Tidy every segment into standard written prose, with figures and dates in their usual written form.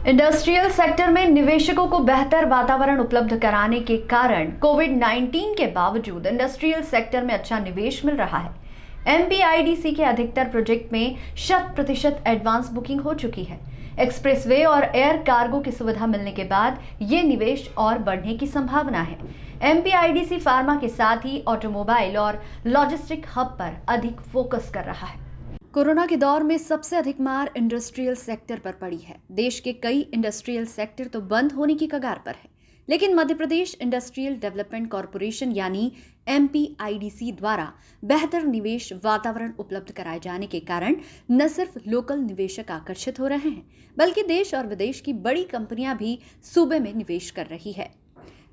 Industrial sector में निवेशकों को बेहतर वातावरण उपलब्ध कराने के कारण कोविड-19 के बावजूद इंडस्ट्रियल सेक्टर में अच्छा निवेश मिल रहा है। एमपीआईडीसी के अधिकतर प्रोजेक्ट में 100% एडवांस बुकिंग हो चुकी है। एक्सप्रेसवे और एयर कार्गो की सुविधा मिलने के बाद ये निवेश और बढ़ने की संभावना है। एमपीआईडीसी फार्मा के साथ ही ऑटोमोबाइल और लॉजिस्टिक हब पर अधिक फोकस कर रहा है। कोरोना के दौर में सबसे अधिक मार इंडस्ट्रियल सेक्टर पर पड़ी है। देश के कई इंडस्ट्रियल सेक्टर तो बंद होने की कगार पर है, लेकिन Madhya Pradesh industrial development corporation यानी एमपीआईडीसी द्वारा बेहतर निवेश वातावरण उपलब्ध कराए जाने के कारण न सिर्फ लोकल निवेशक आकर्षित हो रहे हैं, बल्कि देश और विदेश की बड़ी कंपनियां भी सूबे में निवेश कर रही है।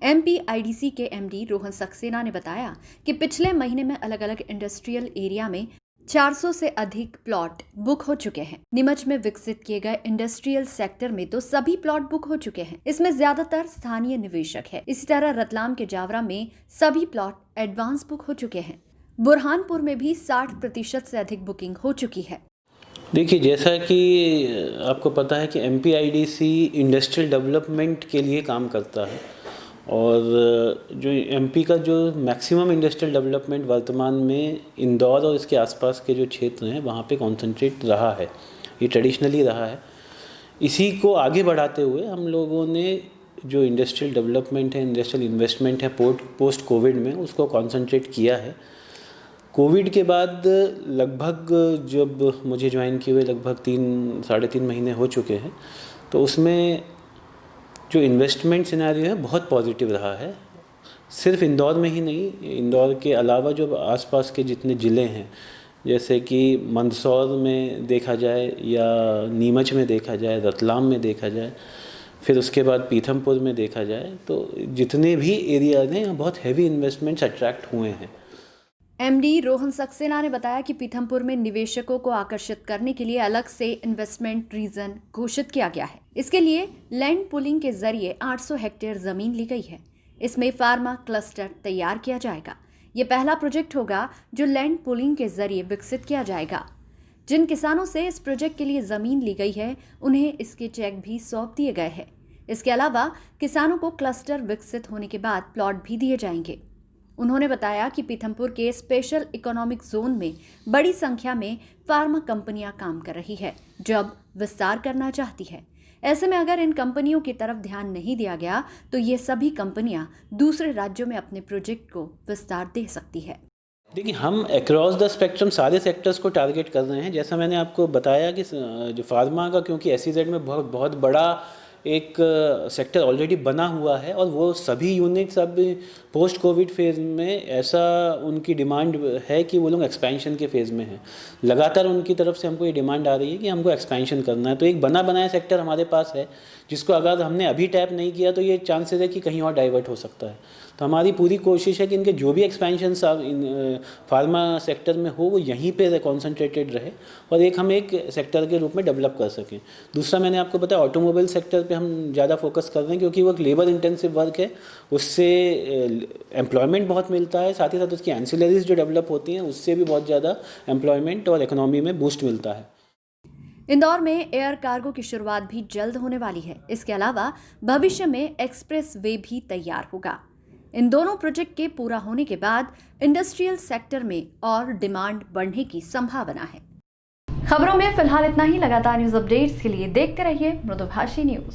एमपीआईडीसी के एमडी रोहन सक्सेना ने बताया कि पिछले महीने में अलग अलग इंडस्ट्रियल एरिया में 400 से अधिक प्लॉट बुक हो चुके हैं। नीमच में विकसित किए गए इंडस्ट्रियल सेक्टर में तो सभी प्लॉट बुक हो चुके हैं। इसमें ज्यादातर स्थानीय निवेशक है। इसी तरह रतलाम के जावरा में सभी प्लॉट एडवांस बुक हो चुके हैं। बुरहानपुर में भी 60% से अधिक बुकिंग हो चुकी है। देखिए, जैसा कि आपको पता है कि एमपीआईडीसी इंडस्ट्रियल डेवलपमेंट के लिए काम करता है और जो एमपी का जो मैक्सिमम इंडस्ट्रियल डेवलपमेंट वर्तमान में इंदौर और इसके आसपास के जो क्षेत्र हैं वहाँ पे कॉन्सेंट्रेट रहा है, ये ट्रेडिशनली रहा है। इसी को आगे बढ़ाते हुए हम लोगों ने जो इंडस्ट्रियल डेवलपमेंट है, इंडस्ट्रियल इन्वेस्टमेंट है पोस्ट कोविड में, उसको कॉन्सेंट्रेट किया है। कोविड के बाद लगभग जब मुझे ज्वाइन किए हुए लगभग 3-3.5 महीने हो चुके हैं, तो उसमें जो इन्वेस्टमेंट सिनेरियो है बहुत पॉजिटिव रहा है। सिर्फ इंदौर में ही नहीं, इंदौर के अलावा जो आसपास के जितने ज़िले हैं, जैसे कि मंदसौर में देखा जाए या नीमच में देखा जाए, रतलाम में देखा जाए, फिर उसके बाद पीथमपुर में देखा जाए, तो जितने भी एरियाज हैं यहाँ बहुत हैवी इन्वेस्टमेंट्स अट्रैक्ट हुए हैं। एमडी रोहन सक्सेना ने बताया कि पीथमपुर में निवेशकों को आकर्षित करने के लिए अलग से इन्वेस्टमेंट रीजन घोषित किया गया है। इसके लिए लैंड पुलिंग के जरिए 800 हेक्टेयर जमीन ली गई है। इसमें फार्मा क्लस्टर तैयार किया जाएगा। ये पहला प्रोजेक्ट होगा जो लैंड पुलिंग के जरिए विकसित किया जाएगा। जिन किसानों से इस प्रोजेक्ट के लिए जमीन ली गई है, उन्हें इसके चेक भी सौंप दिए गए हैं। इसके अलावा किसानों को क्लस्टर विकसित होने के बाद प्लॉट भी दिए जाएंगे। उन्होंने बताया कि पीथमपुर के स्पेशल इकोनॉमिक जोन में बड़ी संख्या में फार्मा कंपनियां काम कर रही है, जब विस्तार करना चाहती है। ऐसे में अगर इन कंपनियों की तरफ ध्यान नहीं दिया गया तो ये सभी कंपनियां दूसरे राज्यों में अपने प्रोजेक्ट को विस्तार दे सकती है। देखिए, हम अक्रॉस द स्पेक्ट्रम सारे सेक्टर्स को टारगेट कर रहे हैं। जैसा मैंने आपको बताया कि जो फार्मा का, क्योंकि एसईजेड में बहुत बड़ा एक सेक्टर ऑलरेडी बना हुआ है और वो सभी यूनिट्स अब पोस्ट कोविड फेज़ में ऐसा उनकी डिमांड है कि वो लोग एक्सपेंशन के फेज़ में हैं। लगातार उनकी तरफ से हमको ये डिमांड आ रही है कि हमको एक्सपेंशन करना है। तो एक बना बनाया सेक्टर हमारे पास है, जिसको अगर हमने अभी टैप नहीं किया तो ये चांसेस है कि कहीं और डाइवर्ट हो सकता है। तो हमारी पूरी कोशिश है कि इनके जो भी एक्सपेंशन फार्मा सेक्टर में हो वो यहीं पे कॉन्सेंट्रेटेड रहे और हम एक सेक्टर के रूप में डेवलप कर सकें। दूसरा, मैंने आपको बताया ऑटोमोबाइल सेक्टर पे हम ज़्यादा फोकस कर रहे हैं, क्योंकि वो एक लेबर इंटेंसिव वर्क है, उससे एम्प्लॉयमेंट बहुत मिलता है, साथ ही साथ उसकी एंसिलरीज जो डेवलप होती हैं उससे भी बहुत ज़्यादा एम्प्लॉयमेंट और इकोनॉमी में बूस्ट मिलता है। इंदौर में एयर कार्गो की शुरुआत भी जल्द होने वाली है। इसके अलावा भविष्य में एक्सप्रेस वे भी तैयार होगा। इन दोनों प्रोजेक्ट के पूरा होने के बाद इंडस्ट्रियल सेक्टर में और डिमांड बढ़ने की संभावना है। खबरों में फिलहाल इतना ही। लगातार न्यूज अपडेट्स के लिए देखते रहिए मृदुभाषी न्यूज।